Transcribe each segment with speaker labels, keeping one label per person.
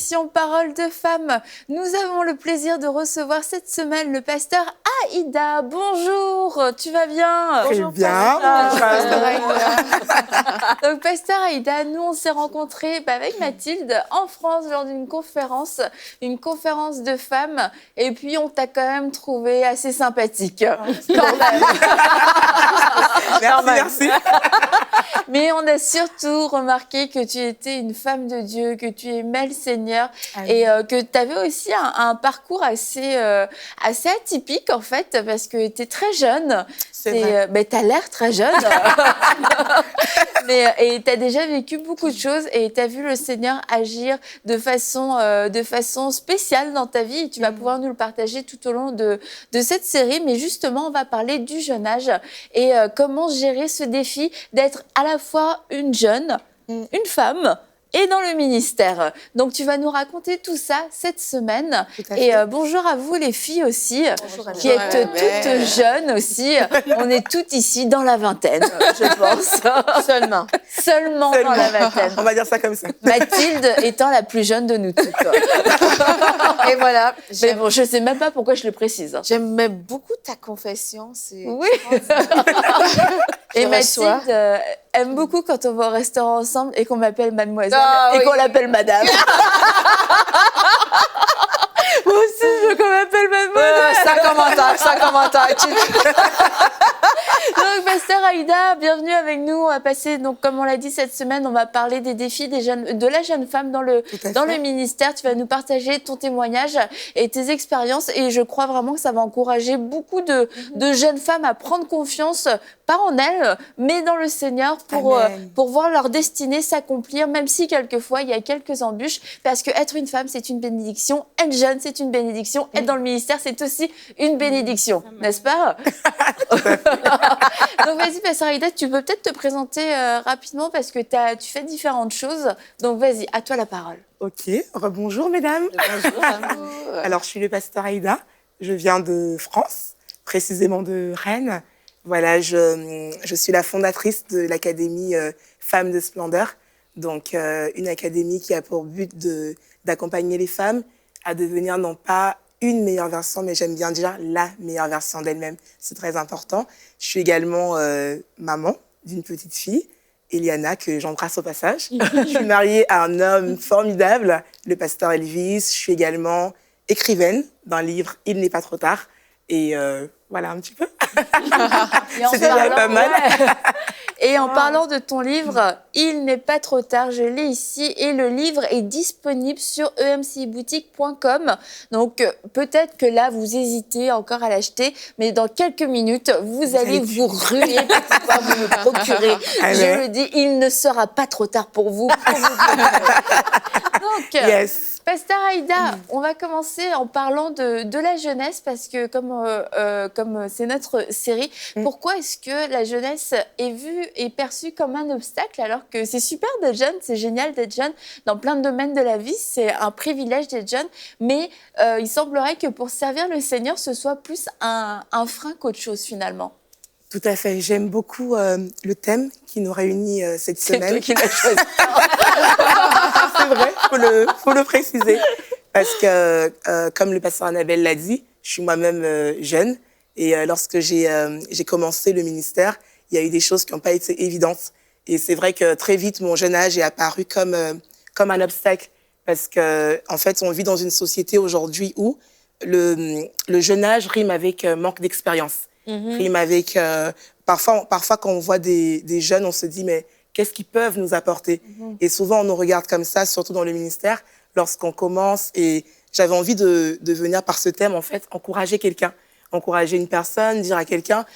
Speaker 1: l'émission Parole de femmes. Nous avons le plaisir de recevoir cette semaine le pasteur Aïda. Bonjour, tu vas bien?
Speaker 2: Bonjour, bien.
Speaker 1: Pasteur Aïda. Donc, pasteur Aïda, nous on s'est rencontrés avec Mathilde en France lors d'une conférence de femmes. Et puis on t'a quand même trouvé assez sympathique. Quand même.
Speaker 2: Merci.
Speaker 1: Mais on a surtout remarqué que tu étais une femme de Dieu, que tu aimais le Seigneur et que tu avais aussi un parcours assez atypique en fait, parce que tu es très jeune.
Speaker 2: C'est vrai.
Speaker 1: Tu as l'air très jeune. Et tu as déjà vécu beaucoup de choses et tu as vu le Seigneur agir de façon spéciale dans ta vie. Et tu vas pouvoir nous le partager tout au long de cette série. Mais justement, on va parler du jeune âge et comment gérer ce défi d'être à la fois une jeune, une femme et dans le ministère. Donc, tu vas nous raconter tout ça cette semaine. Et bonjour à vous, les filles aussi, qui êtes toutes jeunes aussi. On est toutes ici dans la vingtaine, je pense. Seulement dans la vingtaine.
Speaker 2: On va dire ça comme ça.
Speaker 1: Mathilde étant la plus jeune de nous toutes.
Speaker 3: Et voilà.
Speaker 1: Mais bon, je ne sais même pas pourquoi je le précise.
Speaker 3: J'aimais beaucoup ta confession.
Speaker 1: Oui. Et Mathilde aime beaucoup quand on va au restaurant ensemble et qu'on m'appelle mademoiselle et qu'on l'appelle madame. Moi aussi, je veux qu'on m'appelle mademoiselle.
Speaker 3: Sans commentaire.
Speaker 1: Donc, pasteur Aïda, bienvenue avec nous. On va passer, donc, comme on l'a dit cette semaine, on va parler des défis de la jeune femme dans le ministère. Tu vas nous partager ton témoignage et tes expériences. Et je crois vraiment que ça va encourager beaucoup de jeunes femmes à prendre confiance, pas en elles, mais dans le Seigneur pour voir leur destinée s'accomplir, même si quelquefois il y a quelques embûches. Parce que être une femme, c'est une bénédiction. Être jeune, c'est une bénédiction. Être dans le ministère, c'est aussi une bénédiction. N'est-ce pas? Donc, vas-y, pasteur Aïda, tu peux peut-être te présenter rapidement parce que tu fais différentes choses. Donc, vas-y, à toi la parole.
Speaker 2: Ok, rebonjour mesdames.
Speaker 3: Bonjour.
Speaker 2: Alors, je suis le pasteur Aïda. Je viens de France, précisément de Rennes. Voilà, je suis la fondatrice de l'Académie Femmes de Splendeur. Donc, une académie qui a pour but d'accompagner les femmes à devenir non pas une meilleure version, mais j'aime bien dire la meilleure version d'elle-même. C'est très important. Je suis également maman d'une petite fille, Eliana, que j'embrasse au passage. Je suis mariée à un homme formidable, le pasteur Elvis. Je suis également écrivaine d'un livre « Il n'est pas trop tard ». Et voilà un petit peu. C'est déjà pas mal.
Speaker 1: Ouais. Et en parlant de ton livre, Il n'est pas trop tard, je l'ai ici. Et le livre est disponible sur emcboutique.com. Donc, peut-être que là, vous hésitez encore à l'acheter. Mais dans quelques minutes, vous allez vous ruer pour pouvoir vous le procurer. Je le dis, il ne sera pas trop tard pour vous. Donc, pasteur Aïda, on va commencer en parlant de la jeunesse parce que comme c'est notre série, pourquoi est-ce que la jeunesse est vue et perçue comme un obstacle alors que c'est super d'être jeune, c'est génial d'être jeune dans plein de domaines de la vie, c'est un privilège d'être jeune, mais il semblerait que pour servir le Seigneur, ce soit plus un frein qu'autre chose finalement.
Speaker 2: Tout à fait. J'aime beaucoup le thème qui nous réunit cette semaine.
Speaker 1: C'est toi qui l'as choisi.
Speaker 2: C'est vrai, faut le préciser. Parce que, comme le pasteur Annabelle l'a dit, je suis moi-même jeune. Et lorsque j'ai commencé le ministère, il y a eu des choses qui n'ont pas été évidentes. Et c'est vrai que très vite, mon jeune âge est apparu comme un obstacle. Parce que, en fait, on vit dans une société aujourd'hui où le jeune âge rime avec manque d'expérience. Rime avec... Parfois, quand on voit des jeunes, on se dit, mais qu'est-ce qu'ils peuvent nous apporter? Et souvent, on nous regarde comme ça, surtout dans le ministère, lorsqu'on commence. Et j'avais envie de venir par ce thème, en fait, encourager quelqu'un. Encourager une personne, dire à quelqu'un,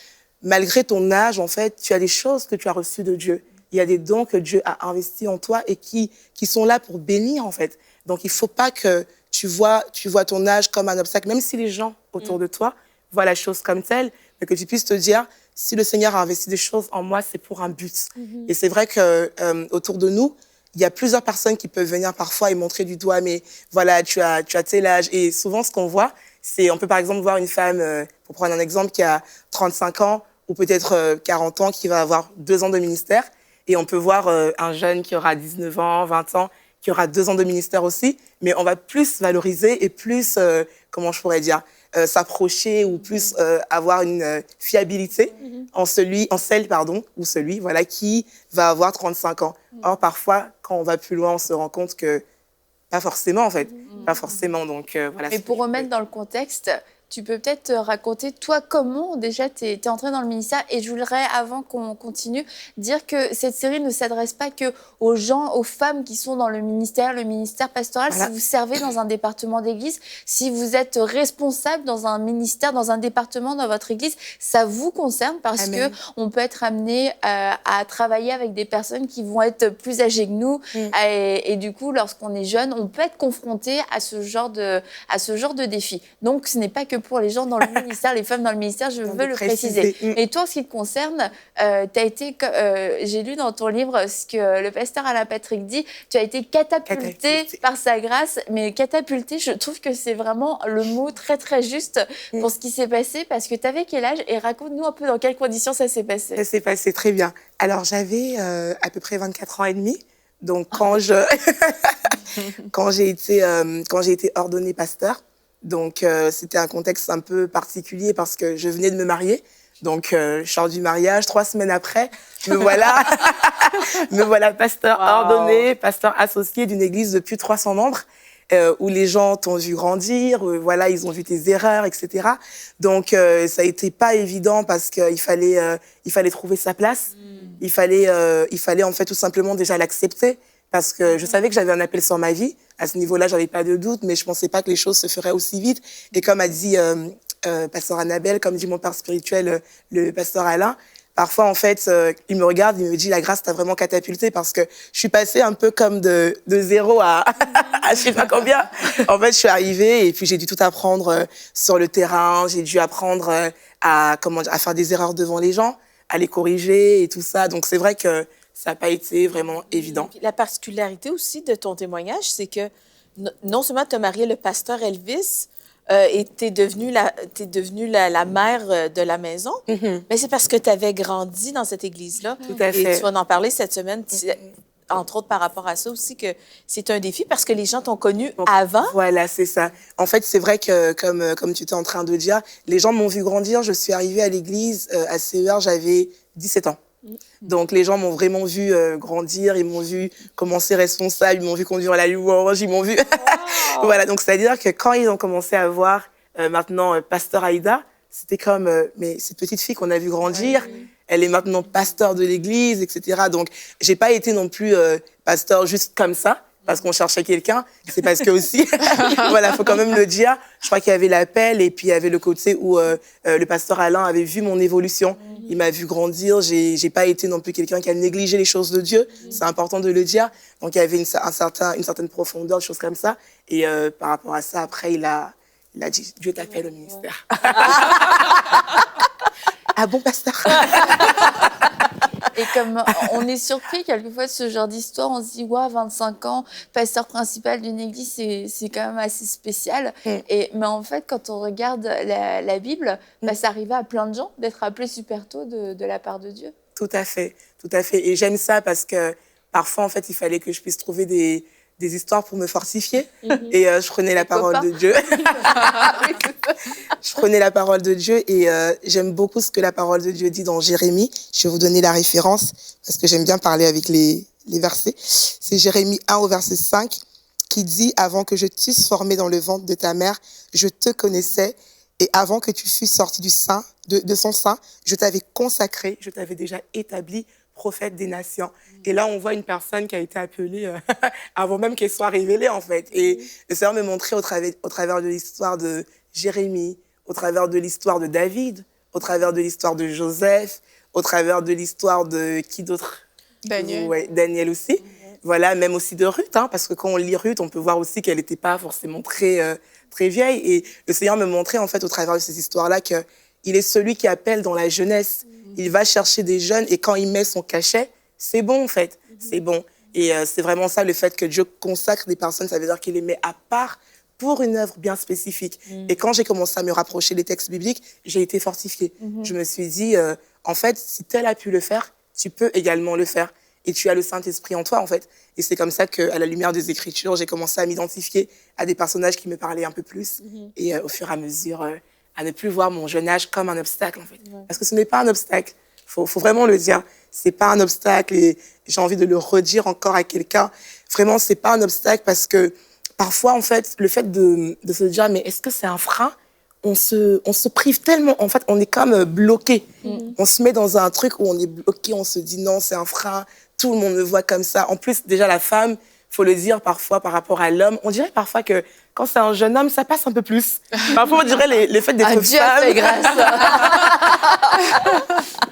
Speaker 2: malgré ton âge, en fait, tu as des choses que tu as reçues de Dieu. Il y a des dons que Dieu a investis en toi et qui sont là pour bénir, en fait. Donc, il ne faut pas que tu vois ton âge comme un obstacle, même si les gens autour de toi voient la chose comme telle, mais que tu puisses te dire, si le Seigneur a investi des choses en moi, c'est pour un but. Et c'est vrai que autour de nous, il y a plusieurs personnes qui peuvent venir parfois et montrer du doigt, mais voilà, tu as tel âge. Et souvent, ce qu'on voit, c'est, on peut par exemple voir une femme, pour prendre un exemple, qui a 35 ans ou peut-être 40 ans, qui va avoir 2 ans de ministère. Et on peut voir un jeune qui aura 19 ans, 20 ans, qui aura 2 ans de ministère aussi, mais on va plus valoriser et plus, comment je pourrais dire, s'approcher ou plus avoir une fiabilité en celle, ou celui, voilà, qui va avoir 35 ans. Or, parfois, quand on va plus loin, on se rend compte que pas forcément, en fait. Pas forcément, donc voilà.
Speaker 1: Mais pour remettre dans le contexte, tu peux peut-être raconter, toi, comment déjà tu es entrée dans le ministère. Et je voudrais, avant qu'on continue, dire que cette série ne s'adresse pas qu'aux gens, aux femmes qui sont dans le ministère pastoral. Voilà. Si vous servez dans un département d'église, si vous êtes responsable dans un ministère, dans un département dans votre église, ça vous concerne parce qu'on peut être amené à travailler avec des personnes qui vont être plus âgées que nous. Et du coup, lorsqu'on est jeune, on peut être confronté à ce genre de défi. Donc, ce n'est pas que pour les gens dans le ministère, les femmes dans le ministère, je veux le préciser. Et toi, en ce qui te concerne, j'ai lu dans ton livre ce que le pasteur Alain Patrick dit, tu as été catapulté par sa grâce, mais catapulté, je trouve que c'est vraiment le mot très, très juste pour ce qui s'est passé, parce que tu avais quel âge? Et raconte-nous un peu dans quelles conditions ça s'est passé.
Speaker 2: Ça s'est passé très bien. Alors, j'avais à peu près 24 ans et demi. Donc, quand j'ai été ordonnée pasteur, donc c'était un contexte un peu particulier parce que je venais de me marier. Donc, je sors du mariage, 3 semaines après, me voilà pasteur ordonné, pasteur associé d'une église de plus de 300 membres, où les gens t'ont vu grandir, voilà, ils ont vu tes erreurs, etc. Donc, ça a été pas évident parce qu'il fallait trouver sa place. Il fallait en fait tout simplement déjà l'accepter. Parce que je savais que j'avais un appel sur ma vie. À ce niveau-là, j'avais pas de doute, mais je pensais pas que les choses se feraient aussi vite. Et comme a dit pasteur Annabelle, comme dit mon père spirituel, le pasteur Alain, parfois, en fait, il me regarde, il me dit, la grâce t'a vraiment catapulté parce que je suis passée un peu comme de 0 à je sais pas combien. En fait, je suis arrivée et puis j'ai dû tout apprendre sur le terrain. J'ai dû apprendre à faire des erreurs devant les gens, à les corriger et tout ça. Donc, c'est vrai que ça n'a pas été vraiment évident.
Speaker 3: La particularité aussi de ton témoignage, c'est que non seulement tu as marié le pasteur Elvis et tu es devenue la mère de la maison, mais c'est parce que tu avais grandi dans cette église-là.
Speaker 2: Tout à fait.
Speaker 3: Et tu vas en parler cette semaine, entre autres par rapport à ça aussi, que c'est un défi parce que les gens t'ont connu avant.
Speaker 2: Voilà, c'est ça. En fait, c'est vrai que, comme tu étais en train de dire, les gens m'ont vu grandir. Je suis arrivée à l'église, à CER, j'avais 17 ans. Donc, les gens m'ont vraiment vu grandir, ils m'ont vu commencer responsable, ils m'ont vu conduire la louange, ils m'ont vu... Voilà, donc c'est-à-dire que quand ils ont commencé à voir maintenant Pasteur Aïda, c'était comme, mais cette petite fille qu'on a vu grandir, elle est maintenant pasteur de l'église, etc. Donc, j'ai pas été non plus pasteur juste comme ça, parce qu'on cherchait quelqu'un, c'est parce que aussi, voilà, faut quand même le dire, je crois qu'il y avait l'appel et puis il y avait le côté où le pasteur Alain avait vu mon évolution. Il m'a vu grandir, j'ai pas été non plus quelqu'un qui a négligé les choses de Dieu, c'est important de le dire. Donc il y avait une certaine profondeur, des choses comme ça. Et par rapport à ça, après, il a dit, Dieu t'appelle au ministère. Ah bon, pasteur?
Speaker 1: Et comme on est surpris quelquefois de ce genre d'histoire, on se dit, ouais, 25 ans, pasteur principal d'une église, c'est quand même assez spécial. Mais en fait, quand on regarde la Bible, ça arrivait à plein de gens d'être appelés super tôt de la part de Dieu.
Speaker 2: Tout à fait, tout à fait. Et j'aime ça parce que parfois, en fait, il fallait que je puisse trouver des histoires pour me fortifier. Et je prenais la parole de Dieu. Je prenais la parole de Dieu et j'aime beaucoup ce que la parole de Dieu dit dans Jérémie. Je vais vous donner la référence parce que j'aime bien parler avec les versets. C'est Jérémie 1 au verset 5 qui dit « Avant que je t'eusse formé dans le ventre de ta mère, je te connaissais et avant que tu fusses sorti de son sein, je t'avais consacré, je t'avais déjà établi prophète des nations. » Et là, on voit une personne qui a été appelée avant même qu'elle soit révélée, en fait. Et le Seigneur me montrait au travers de l'histoire de Jérémie, au travers de l'histoire de David, au travers de l'histoire de Joseph, au travers de l'histoire de qui d'autre?
Speaker 3: Daniel.
Speaker 2: Ouais, Daniel aussi. Voilà, même aussi de Ruth, hein, parce que quand on lit Ruth, on peut voir aussi qu'elle n'était pas forcément très vieille. Et le Seigneur me montrait, en fait, au travers de ces histoires-là, qu'il est celui qui appelle dans la jeunesse. Il va chercher des jeunes et quand il met son cachet, c'est bon, en fait. C'est bon. Et c'est vraiment ça, le fait que Dieu consacre des personnes, ça veut dire qu'il les met à part pour une œuvre bien spécifique. Et quand j'ai commencé à me rapprocher des textes bibliques, j'ai été fortifiée. Je me suis dit, en fait, si tel a pu le faire, tu peux également le faire. et tu as le Saint-Esprit en toi, en fait. Et c'est comme ça qu'à la lumière des Écritures, j'ai commencé à m'identifier à des personnages qui me parlaient un peu plus. Et au fur et à mesure, à ne plus voir mon jeune âge comme un obstacle, en fait. Parce que ce n'est pas un obstacle. Faut vraiment le dire. C'est pas un obstacle et j'ai envie de le redire encore à quelqu'un. Vraiment, c'est pas un obstacle parce que parfois, en fait, le fait de se dire, mais est-ce que c'est un frein? On se prive tellement. En fait, on est comme bloqué. On se met dans un truc où on est bloqué, on se dit non, c'est un frein. Tout le monde me voit comme ça. En plus, déjà, la femme, faut le dire parfois par rapport à l'homme. On dirait parfois que quand c'est un jeune homme, ça passe un peu plus. Parfois, on dirait le fait d'être femme.
Speaker 1: Dieu a fait grâce.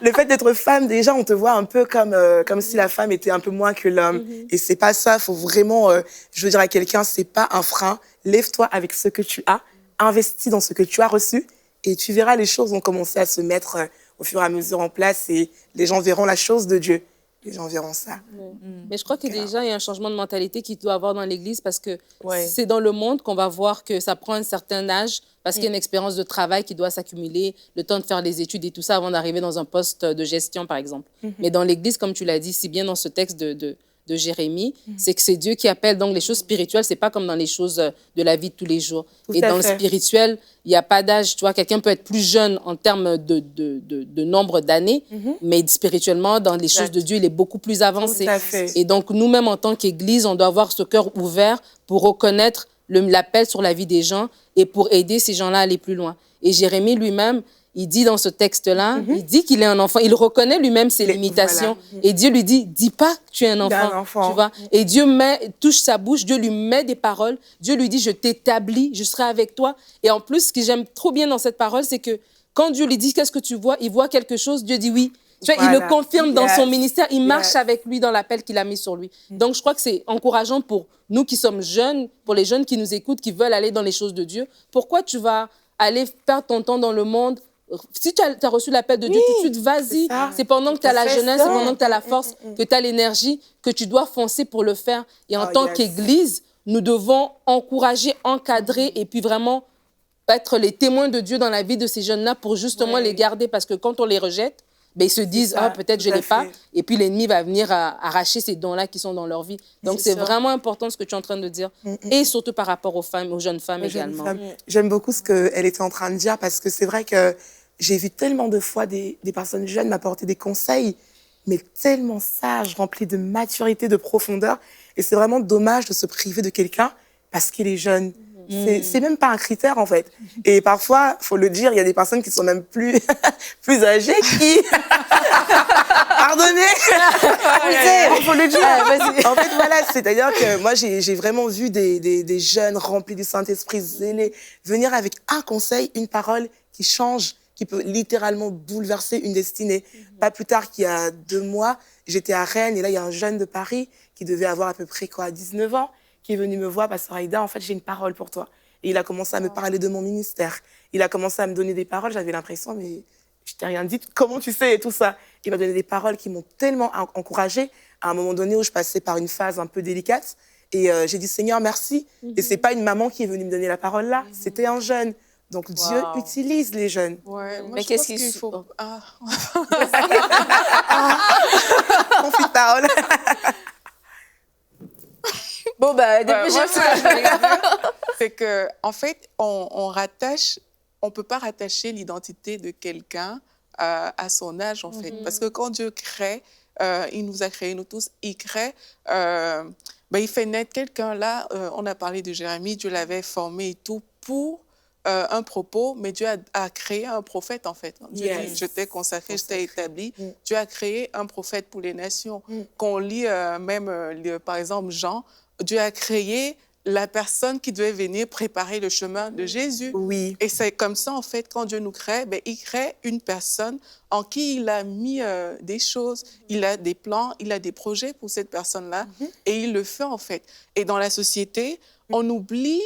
Speaker 2: Le fait d'être femme, déjà, on te voit un peu comme si la femme était un peu moins que l'homme. Et c'est pas ça. Faut vraiment, je veux dire à quelqu'un, c'est pas un frein. Lève-toi avec ce que tu as. Investis dans ce que tu as reçu et tu verras les choses vont commencer à se mettre au fur et à mesure en place et les gens verront la chose de Dieu. Les gens verront ça.
Speaker 4: Mais je crois que déjà, il y a un changement de mentalité qu'il doit avoir dans l'Église parce que c'est dans le monde qu'on va voir que ça prend un certain âge parce qu'il y a une expérience de travail qui doit s'accumuler, le temps de faire les études et tout ça avant d'arriver dans un poste de gestion, par exemple. Mais dans l'Église, comme tu l'as dit si bien dans ce texte de Jérémie, c'est que c'est Dieu qui appelle. Donc, les choses spirituelles, c'est pas comme dans les choses de la vie de tous les jours. Et dans le spirituel, il n'y a pas d'âge. Tu vois, quelqu'un peut être plus jeune en termes de nombre d'années, mais spirituellement, dans les choses de Dieu, il est beaucoup plus avancé.
Speaker 2: Tout à fait.
Speaker 4: Et donc, nous-mêmes, en tant qu'Église, on doit avoir ce cœur ouvert pour reconnaître l'appel sur la vie des gens et pour aider ces gens-là à aller plus loin. Et Jérémie lui-même, il dit dans ce texte-là, il dit qu'il est un enfant. Il reconnaît lui-même ses limitations. Voilà. Et Dieu lui dit, dis pas que tu es un enfant. Tu vois? Et Dieu touche sa bouche, Dieu lui met des paroles. Dieu lui dit, je t'établis, je serai avec toi. Et en plus, ce que j'aime trop bien dans cette parole, c'est que quand Dieu lui dit, qu'est-ce que tu vois? Il voit quelque chose, Dieu dit oui. Tu vois, il le confirme dans son ministère, il marche avec lui dans l'appel qu'il a mis sur lui. Donc, je crois que c'est encourageant pour nous qui sommes jeunes, pour les jeunes qui nous écoutent, qui veulent aller dans les choses de Dieu. Pourquoi tu vas aller perdre ton temps dans le monde? Si tu as reçu l'appel de Dieu, tout de suite, vas-y. C'est pendant que tu as la jeunesse, c'est pendant que tu as la force, que tu as l'énergie, que tu dois foncer pour le faire. Et en tant qu'Église, nous devons encourager, encadrer et puis vraiment être les témoins de Dieu dans la vie de ces jeunes-là pour justement les garder. Parce que quand on les rejette, ben, ils se disent, ah, peut-être je ne l'ai pas. Et puis l'ennemi va venir arracher ces dons-là qui sont dans leur vie. Donc, c'est vraiment important ce que tu es en train de dire. Et surtout par rapport aux femmes, aux jeunes femmes également.
Speaker 2: J'aime beaucoup ce qu'elle était en train de dire parce que c'est vrai que j'ai vu tellement de fois des personnes jeunes m'apporter des conseils, mais tellement sages, remplis de maturité, de profondeur. Et c'est vraiment dommage de se priver de quelqu'un parce qu'il est jeune. C'est même pas un critère, en fait. Et parfois, faut le dire, il y a des personnes qui sont même plus âgées qui... Pardonnez. Faut le dire. En fait, voilà, c'est-à-dire que moi, j'ai vraiment vu des jeunes remplis du Saint-Esprit, zélés, venir avec un conseil, une parole qui change, qui peut littéralement bouleverser une destinée. Pas plus tard qu'il y a 2 mois, j'étais à Rennes et là, il y a un jeune de Paris qui devait avoir à peu près 19 ans, qui est venu me voir, Pasteur Aïda, en fait, j'ai une parole pour toi. Et il a commencé à me parler de mon ministère. Il a commencé à me donner des paroles, j'avais l'impression, mais je t'ai rien dit, comment tu sais et tout ça. Il m'a donné des paroles qui m'ont tellement encouragée à un moment donné où je passais par une phase un peu délicate. Et j'ai dit, Seigneur, merci. Et c'est pas une maman qui est venue me donner la parole là, c'était un jeune. Donc Dieu utilise les jeunes.
Speaker 3: Ouais, mais qu'est-ce qu'il faut...
Speaker 2: Conflit de parole.
Speaker 1: Bon, bah, depuis
Speaker 5: c'est que, en fait, on peut pas rattacher l'identité de quelqu'un à son âge, en fait. Parce que quand Dieu crée, il nous a créés, nous tous, il crée, il fait naître quelqu'un là, on a parlé de Jérémie, Dieu l'avait formé et tout pour un propos, mais Dieu a créé un prophète, en fait. Dieu dit, je t'ai consacré, je t'ai établi. Dieu a créé un prophète pour les nations. Qu'on lit par exemple, Jean, Dieu a créé la personne qui devait venir préparer le chemin de Jésus.
Speaker 2: Oui.
Speaker 5: Et c'est comme ça, en fait, quand Dieu nous crée, il crée une personne en qui il a mis des choses, il a des plans, il a des projets pour cette personne-là, et il le fait, en fait. Et dans la société, on oublie,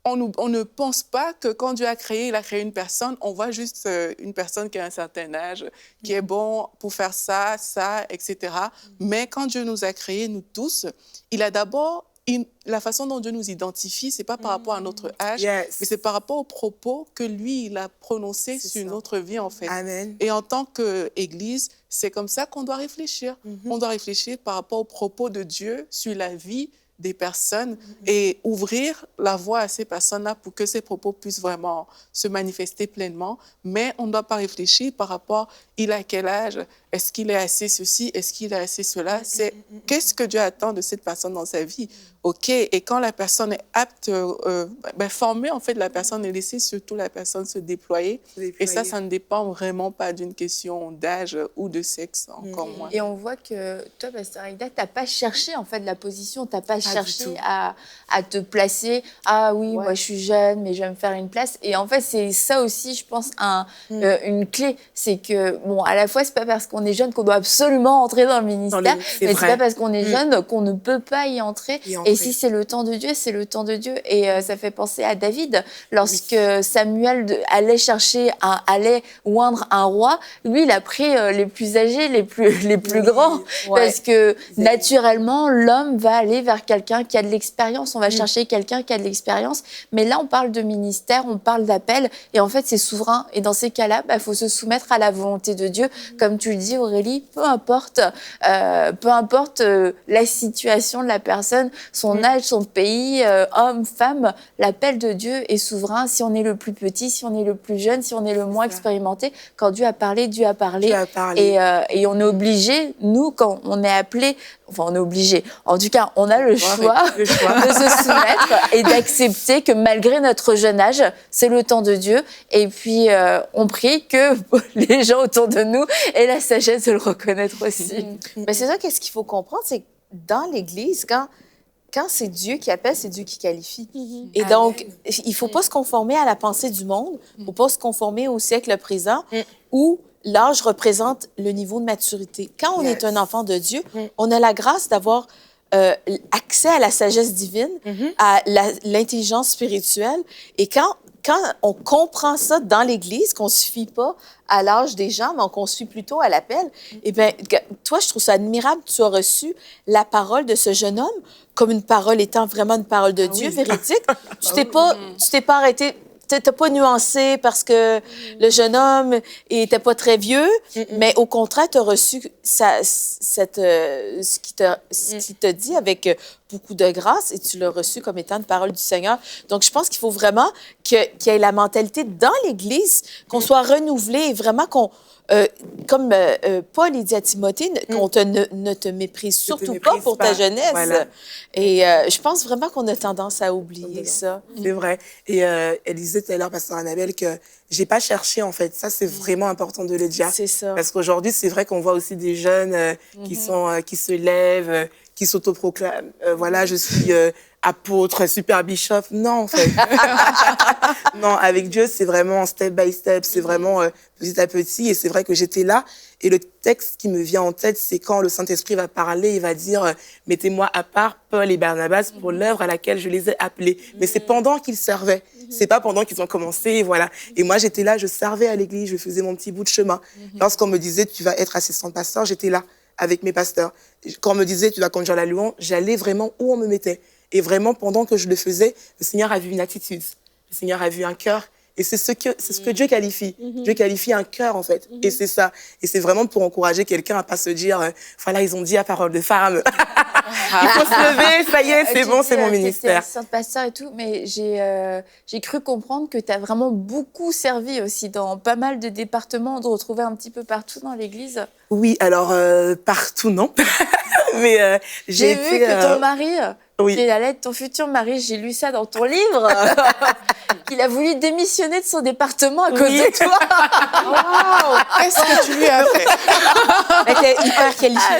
Speaker 5: on ne pense pas que quand Dieu a créé, il a créé une personne, on voit juste une personne qui a un certain âge, qui est bon pour faire ça, ça, etc. Mais quand Dieu nous a créés, nous tous, il a d'abord la façon dont Dieu nous identifie, c'est pas par rapport à notre âge,
Speaker 2: Yes.
Speaker 5: mais c'est par rapport aux propos que lui, il a prononcés sur notre vie, en fait.
Speaker 2: Amen.
Speaker 5: Et en tant qu'Église, c'est comme ça qu'on doit réfléchir. On doit réfléchir par rapport aux propos de Dieu sur la vie des personnes et ouvrir la voie à ces personnes-là pour que ces propos puissent vraiment se manifester pleinement. Mais on ne doit pas réfléchir par rapport, il a quel âge, est-ce qu'il est assez ceci, est-ce qu'il est assez cela. C'est qu'est-ce que Dieu attend de cette personne dans sa vie. OK, et quand la personne est apte, former en fait la personne et laisser surtout la personne se déployer. Et ça ne dépend vraiment pas d'une question d'âge ou de sexe, encore moins.
Speaker 1: Et on voit que toi, Pasteur Aïda, tu n'as pas cherché en fait la position, tu n'as pas cherché à te placer. Ah oui, moi je suis jeune, mais je vais me faire une place. Et en fait, c'est ça aussi, je pense, une clé. C'est que, bon, à la fois, c'est pas parce qu'on est jeune qu'on doit absolument entrer dans le ministère, mais c'est pas parce qu'on est jeune qu'on ne peut pas y entrer. Et si c'est le temps de Dieu, c'est le temps de Dieu. Et ça fait penser à David. Lorsque Samuel allait oindre un roi, lui, il a pris les plus âgés, les plus grands. Parce que naturellement, l'homme va aller vers quelqu'un qui a de l'expérience. On va chercher quelqu'un qui a de l'expérience. Mais là, on parle de ministère, on parle d'appel. Et en fait, c'est souverain. Et dans ces cas-là, il faut se soumettre à la volonté de Dieu. Comme tu le dis, Aurélie, peu importe la situation de la personne, son âge, son pays, homme, femme, l'appel de Dieu est souverain. Si on est le plus petit, si on est le plus jeune, si on est le moins expérimenté, quand Dieu a parlé, Dieu a parlé. Et on est obligé, nous, quand on est appelé, enfin on est obligé, en tout cas on a le choix de se soumettre et d'accepter que malgré notre jeune âge, c'est le temps de Dieu. Et puis on prie que les gens autour de nous aient la sagesse de le reconnaître aussi.
Speaker 3: Mais c'est ça, qu'est-ce qu'il faut comprendre, c'est que dans l'Église, quand c'est Dieu qui appelle, c'est Dieu qui qualifie. Et donc, il ne faut pas se conformer à la pensée du monde, il ne faut pas se conformer au siècle présent où l'âge représente le niveau de maturité. Quand on est un enfant de Dieu, on a la grâce d'avoir accès à la sagesse divine, à l'intelligence spirituelle. Et quand on comprend ça dans l'Église, qu'on ne se fie pas à l'âge des gens, mais qu'on se fie plutôt à l'appel, eh bien, toi, je trouve ça admirable. Tu as reçu la parole de ce jeune homme comme une parole étant vraiment une parole de Dieu, véridique. Tu t'es pas arrêté... Tu n'as pas nuancé parce que le jeune homme n'était pas très vieux, mais au contraire, tu as reçu ce qu'il t'a dit avec beaucoup de grâce et tu l'as reçu comme étant une parole du Seigneur. Donc, je pense qu'il faut vraiment qu'il y ait la mentalité dans l'Église, qu'on soit renouvelé et vraiment qu'on... comme Paul dit à Timothée, qu'on ne te méprise surtout pas pour ta jeunesse.
Speaker 2: Voilà.
Speaker 3: Et je pense vraiment qu'on a tendance à oublier ça.
Speaker 2: C'est vrai. Et elle disait tout à l'heure, Pasteur Annabelle, que j'ai pas cherché, en fait. Ça, c'est vraiment important de le dire.
Speaker 3: C'est ça.
Speaker 2: Parce qu'aujourd'hui, c'est vrai qu'on voit aussi des jeunes qui se lèvent, qui s'autoproclament. Voilà, je suis apôtre, super bishop. Non, en fait. Non, avec Dieu, c'est vraiment step by step. C'est vraiment petit à petit. Et c'est vrai que j'étais là. Et le texte qui me vient en tête, c'est quand le Saint-Esprit va parler, il va dire « Mettez-moi à part Paul et Barnabas pour l'œuvre à laquelle je les ai appelés. » Mais c'est pendant qu'ils servaient. C'est pas pendant qu'ils ont commencé, voilà. Et moi, j'étais là, je servais à l'église, je faisais mon petit bout de chemin. Lorsqu'on me disait « Tu vas être assistante pasteur », j'étais là avec mes pasteurs. Quand on me disait « Tu vas conduire la louange », j'allais vraiment où on me mettait. Et vraiment, pendant que je le faisais, le Seigneur a vu une attitude. Le Seigneur a vu un cœur. Et c'est ce que Dieu qualifie. Dieu qualifie un cœur, en fait. Et c'est ça. Et c'est vraiment pour encourager quelqu'un à pas se dire, voilà, ils ont dit à parole de femme. Il faut se lever, ça y est, c'est bon, c'est mon ministère.
Speaker 1: Sainte pasteur et tout, mais j'ai cru comprendre que tu as vraiment beaucoup servi aussi dans pas mal de départements, de retrouver un petit peu partout dans l'Église.
Speaker 2: Oui, alors, partout, non. Mais
Speaker 1: j'ai vu que ton mari...
Speaker 2: Oui.
Speaker 1: J'ai la lettre de ton futur mari, j'ai lu ça dans ton livre, qu'il a voulu démissionner de son département à cause de toi.
Speaker 5: Wow! Qu'est-ce que tu lui as fait?
Speaker 3: Elle était hyper qualifiée.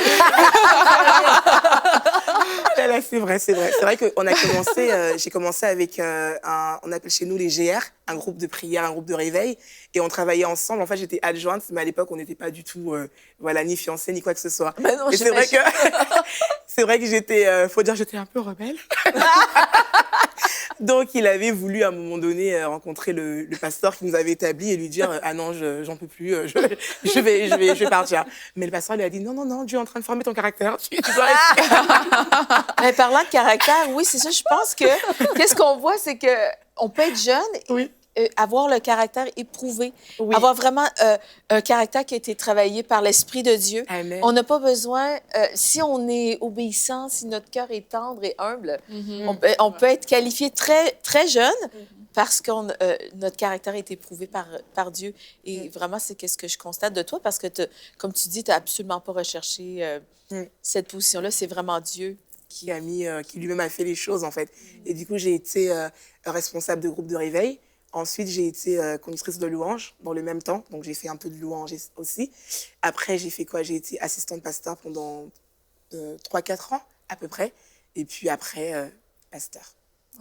Speaker 2: C'est vrai. C'est vrai qu'on a commencé, j'ai commencé avec on appelle chez nous les GR, un groupe de prière, un groupe de réveil, et on travaillait ensemble. En fait, j'étais adjointe, mais à l'époque, on n'était pas du tout, ni fiancés, ni quoi que ce soit.
Speaker 1: Bah non,
Speaker 2: et c'est vrai que j'étais, faut dire, j'étais un peu rebelle. Donc, il avait voulu, à un moment donné, rencontrer le pasteur qui nous avait établi et lui dire ah non, j'en peux plus, je vais partir. Mais le pasteur lui a dit non, non, non, Dieu est en train de former ton caractère. Tu dois rester.
Speaker 3: Mais parlant de caractère, oui, c'est ça. Je pense que qu'est-ce qu'on voit, c'est que on peut être jeune
Speaker 2: Oui.
Speaker 3: avoir le caractère éprouvé,
Speaker 2: Oui.
Speaker 3: avoir vraiment un caractère qui a été travaillé par l'Esprit de Dieu.
Speaker 2: Amen.
Speaker 3: On n'a pas besoin, si on est obéissant, si notre cœur est tendre et humble, on peut être qualifié très, très jeune parce que notre caractère est éprouvé par Dieu. Et vraiment, c'est ce que je constate de toi parce que, comme tu dis, tu n'as absolument pas recherché cette position-là. C'est vraiment Dieu
Speaker 2: qui lui-même a fait les choses, en fait. Et du coup, j'ai été responsable de groupe de réveil. Ensuite, j'ai été conductrice de louange dans le même temps. Donc, j'ai fait un peu de louange aussi. Après, j'ai fait quoi? J'ai été assistante pasteur pendant 3-4 ans, à peu près. Et puis après, pasteur.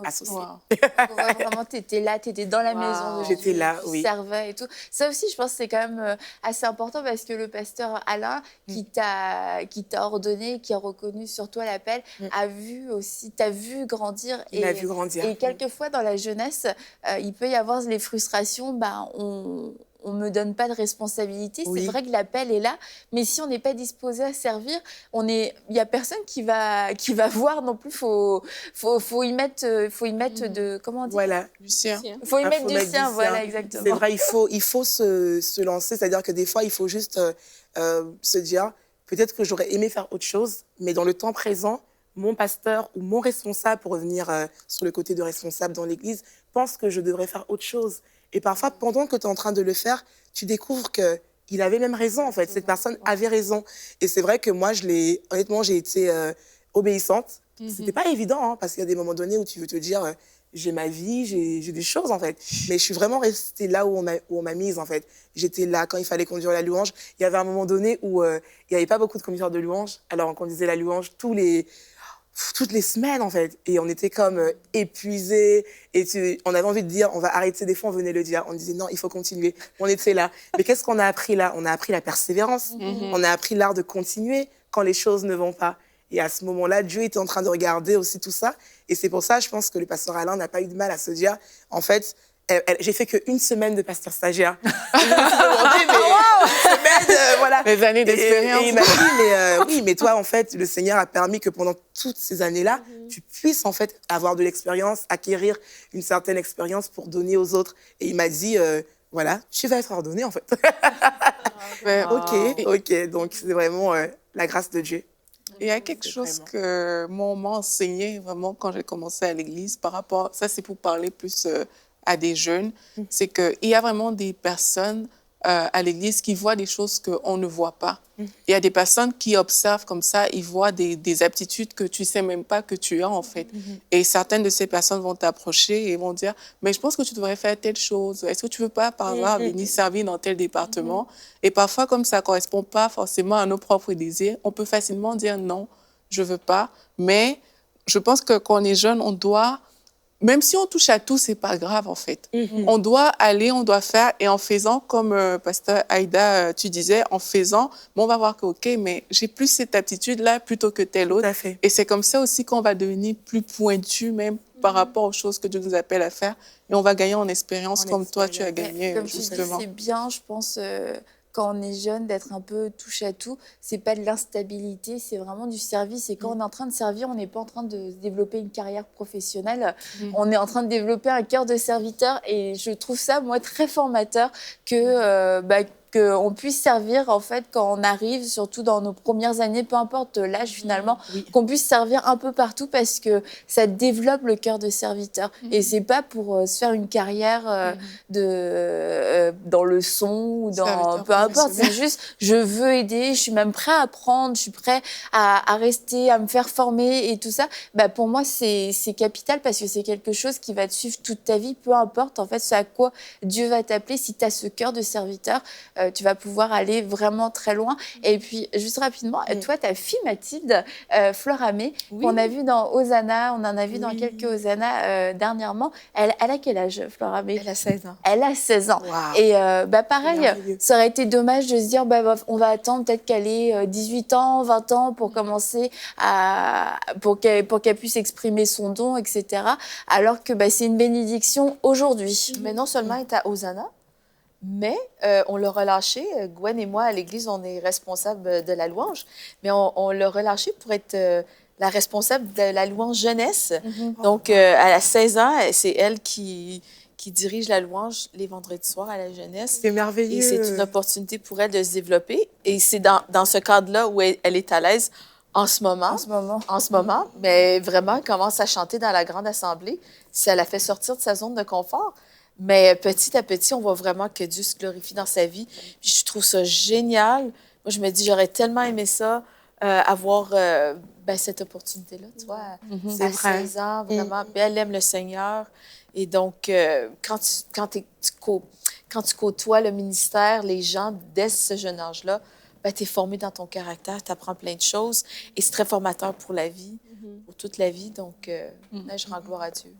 Speaker 2: Associé.
Speaker 5: Wow.
Speaker 1: Ouais, vraiment, tu étais là, tu étais dans la maison de
Speaker 2: J'étais
Speaker 1: Dieu,
Speaker 2: là,
Speaker 1: tu
Speaker 2: oui.
Speaker 1: servais et tout. Ça aussi, je pense que c'est quand même assez important parce que le pasteur Alain, qui t'a ordonné, qui a reconnu sur toi l'appel, a vu aussi, t'a vu grandir.
Speaker 2: Il m'a vu grandir.
Speaker 1: Et quelquefois, dans la jeunesse, il peut y avoir les frustrations, on ne me donne pas de responsabilité.
Speaker 2: Oui.
Speaker 1: C'est vrai que l'appel est là, mais si on n'est pas disposé à servir, il n'y a personne qui va voir non plus. Faut y mettre de... Comment on dit?
Speaker 2: Voilà.
Speaker 5: Lucien.
Speaker 1: Faut y mettre
Speaker 2: Faut
Speaker 1: du
Speaker 2: mettre
Speaker 1: sien,
Speaker 2: du
Speaker 1: voilà,
Speaker 2: sien.
Speaker 1: exactement.
Speaker 2: C'est vrai, il faut se lancer. C'est-à-dire que des fois, il faut juste se dire, peut-être que j'aurais aimé faire autre chose, mais dans le temps présent, mon pasteur ou mon responsable, pour revenir sur le côté de responsable dans l'Église, pense que je devrais faire autre chose. Et parfois, pendant que tu es en train de le faire, tu découvres qu'il avait même raison, en fait. Cette personne avait raison. Et c'est vrai que moi, honnêtement, j'ai été obéissante. C'était pas évident, hein, parce qu'il y a des moments donnés où tu veux te dire, j'ai ma vie, j'ai des choses, en fait. Mais je suis vraiment restée là où on m'a mise, en fait. J'étais là quand il fallait conduire la louange. Il y avait un moment donné où il n'y avait pas beaucoup de conducteurs de louange. Alors, on conduisait la louange toutes les semaines, en fait. Et on était comme épuisés. Et on avait envie de dire, on va arrêter. Des fois, on venait le dire. On disait, non, il faut continuer. On était là. Mais qu'est-ce qu'on a appris là? On a appris la persévérance. On a appris l'art de continuer quand les choses ne vont pas. Et à ce moment-là, Dieu était en train de regarder aussi tout ça. Et c'est pour ça, je pense que le pasteur Alain n'a pas eu de mal à se dire, en fait, j'ai fait qu'une semaine de pasteur stagiaire. Et je me suis demandé, mais une semaine, voilà.
Speaker 5: Les années d'expérience.
Speaker 2: Et il m'a dit, oui, mais toi, en fait, le Seigneur a permis que pendant toutes ces années-là, tu puisses, en fait, avoir de l'expérience, acquérir une certaine expérience pour donner aux autres. Et il m'a dit, voilà, tu vas être ordonné, en fait. Ok. Donc, c'est vraiment la grâce de Dieu.
Speaker 5: Il y a quelque chose que mon m'a enseigné vraiment quand j'ai commencé à l'église par rapport, ça c'est pour parler plus à des jeunes, c'est qu'il y a vraiment des personnes à l'église qui voient des choses qu'on ne voit pas. Il y a des personnes qui observent comme ça, ils voient des aptitudes que tu ne sais même pas que tu as en fait. Et certaines de ces personnes vont t'approcher et vont dire « mais je pense que tu devrais faire telle chose. Est-ce que tu ne veux pas par hasard venir servir dans tel département ?» Et parfois, comme ça ne correspond pas forcément à nos propres désirs, on peut facilement dire « non, je ne veux pas ». Mais je pense que quand on est jeune, on doit... Même si on touche à tout, c'est pas grave, en fait. On doit aller, on doit faire. Et en faisant, comme Pasteur Aïda, tu disais, en faisant, on va voir que, OK, mais j'ai plus cette aptitude-là plutôt que telle autre.
Speaker 2: Tout à fait.
Speaker 5: Et c'est comme ça aussi qu'on va devenir plus pointu, même par rapport aux choses que Dieu nous appelle à faire. Et on va gagner en expérience, comme toi, tu as gagné,
Speaker 1: Comme
Speaker 5: justement.
Speaker 1: tu dis, c'est bien, je pense... quand on est jeune, d'être un peu touche à tout, c'est pas de l'instabilité, c'est vraiment du service. Et quand on est en train de servir, on n'est pas en train de développer une carrière professionnelle, on est en train de développer un cœur de serviteur. Et je trouve ça, moi, très formateur qu'on puisse servir, en fait, quand on arrive, surtout dans nos premières années, peu importe l'âge finalement, qu'on puisse servir un peu partout parce que ça développe le cœur de serviteur. Et c'est pas pour se faire une carrière dans le son ou dans... Peu importe, c'est juste, je veux aider, je suis même prêt à apprendre, je suis prêt à rester, à me faire former et tout ça. Bah, pour moi, c'est capital parce que c'est quelque chose qui va te suivre toute ta vie, peu importe en fait ce à quoi Dieu va t'appeler. Si tu as ce cœur de serviteur, tu vas pouvoir aller vraiment très loin. Et puis, juste rapidement, toi, ta fille Mathilde, Fleur Amé, qu'on a vu dans Hosanna, on en a vu dans quelques Hosanna dernièrement, elle a quel âge, Fleur Amé?
Speaker 3: Elle a 16 ans.
Speaker 1: Elle a 16 ans.
Speaker 2: Wow.
Speaker 1: Et pareil,
Speaker 2: Merveilleux.
Speaker 1: ça aurait été dommage de se dire, on va attendre peut-être qu'elle ait 18 ans, 20 ans pour commencer pour qu'elle puisse exprimer son don, etc. Alors que c'est une bénédiction aujourd'hui.
Speaker 3: Mais non seulement elle est à Hosanna, mais on l'a relâché. Gwen et moi, à l'Église, on est responsables de la louange, mais on l'a relâché pour être la responsable de la louange jeunesse. Donc, elle a 16 ans, c'est elle qui dirige la louange les vendredis soirs à la jeunesse.
Speaker 2: C'est merveilleux.
Speaker 3: Et c'est une opportunité pour elle de se développer. Et c'est dans ce cadre-là où elle est à l'aise en ce moment. En ce moment. Mais vraiment, elle commence à chanter dans la grande assemblée. Ça la fait sortir de sa zone de confort. Mais petit à petit, on voit vraiment que Dieu se glorifie dans sa vie. Puis je trouve ça génial. Moi, je me dis, j'aurais tellement aimé ça, avoir cette opportunité-là, tu vois,
Speaker 2: C'est
Speaker 3: à
Speaker 2: vrai.
Speaker 3: 16 ans, vraiment. Puis elle aime le Seigneur. Et donc, quand tu côtoies le ministère, les gens, dès ce jeune âge-là, tu es formé dans ton caractère, tu apprends plein de choses. Et c'est très formateur pour la vie, pour toute la vie. Donc, je rends gloire à Dieu.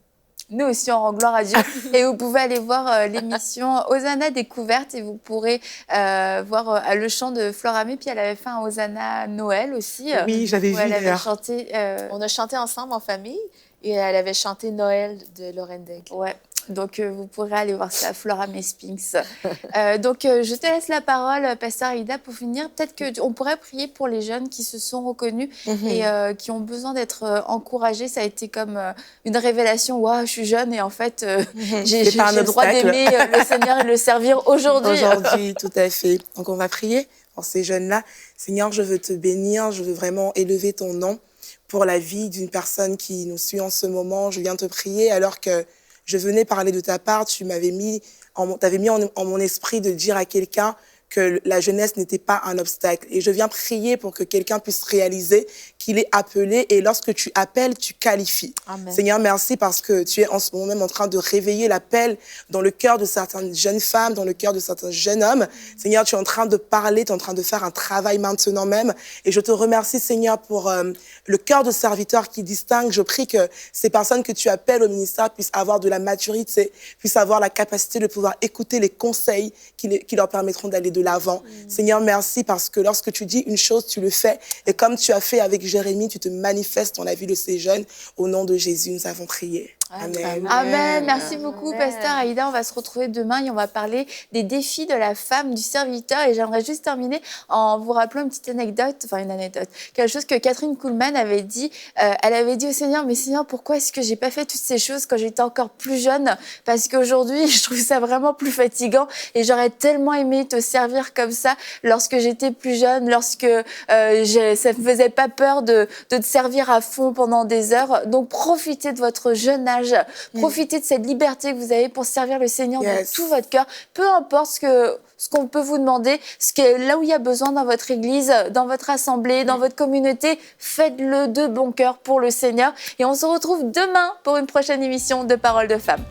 Speaker 1: Nous aussi, on rend gloire à Dieu. Et vous pouvez aller voir l'émission Hosanna Découverte et vous pourrez voir le chant de Fleur Amé. Puis elle avait fait un Hosanna Noël aussi.
Speaker 2: Oui, j'avais
Speaker 1: où
Speaker 2: vu
Speaker 1: elle avait
Speaker 2: d'ailleurs.
Speaker 1: chanté.
Speaker 3: On a chanté ensemble en famille et elle avait chanté Noël de Lorraine Daigle.
Speaker 1: Ouais. Donc, vous pourrez aller voir ça, Fleur Amé Spinks. Donc, je te laisse la parole, Pasteur Aïda, pour finir. Peut-être qu'on pourrait prier pour les jeunes qui se sont reconnus et qui ont besoin d'être encouragés. Ça a été comme une révélation. Waouh, je suis jeune et en fait, j'ai
Speaker 2: C'est pas un
Speaker 1: le droit
Speaker 2: obstacle.
Speaker 1: d'aimer le Seigneur et de le servir aujourd'hui.
Speaker 2: Aujourd'hui, tout à fait. Donc, on va prier pour ces jeunes-là. Seigneur, je veux te bénir. Je veux vraiment élever ton nom pour la vie d'une personne qui nous suit en ce moment. Je viens te prier alors que je venais parler de ta part. Tu m'avais t'avais mis en mon esprit de dire à quelqu'un que la jeunesse n'était pas un obstacle. Et je viens prier pour que quelqu'un puisse réaliser qu'il est appelé. Et lorsque tu appelles, tu qualifies.
Speaker 3: Amen.
Speaker 2: Seigneur, merci parce que tu es en ce moment même en train de réveiller l'appel dans le cœur de certaines jeunes femmes, dans le cœur de certains jeunes hommes. Seigneur, tu es en train de parler, tu es en train de faire un travail maintenant même. Et je te remercie, Seigneur, pour le cœur de serviteur qui distingue. Je prie que ces personnes que tu appelles au ministère puissent avoir de la maturité, puissent avoir la capacité de pouvoir écouter les conseils qui leur permettront d'aller de l'avant. Seigneur, merci parce que lorsque tu dis une chose, tu le fais. Et comme tu as fait avec Jérémie, tu te manifestes dans la vie de ces jeunes. Au nom de Jésus, nous avons prié. Amen.
Speaker 1: Amen. Merci beaucoup, Pasteur Aïda. On va se retrouver demain et on va parler des défis de la femme, du serviteur. Et j'aimerais juste terminer en vous rappelant une petite anecdote, quelque chose que Catherine Kuhlman avait dit. Elle avait dit au Seigneur, mais Seigneur, pourquoi est-ce que j'ai pas fait toutes ces choses quand j'étais encore plus jeune? Parce qu'aujourd'hui, je trouve ça vraiment plus fatigant et j'aurais tellement aimé te servir comme ça lorsque j'étais plus jeune, lorsque ça me faisait pas peur de te servir à fond pendant des heures. Donc, profitez de votre jeune âge. Profitez de cette liberté que vous avez pour servir le Seigneur de tout votre cœur. Peu importe ce qu'on peut vous demander, là où il y a besoin dans votre église, dans votre assemblée, dans votre communauté, faites-le de bon cœur pour le Seigneur. Et on se retrouve demain pour une prochaine émission de Paroles de Femmes.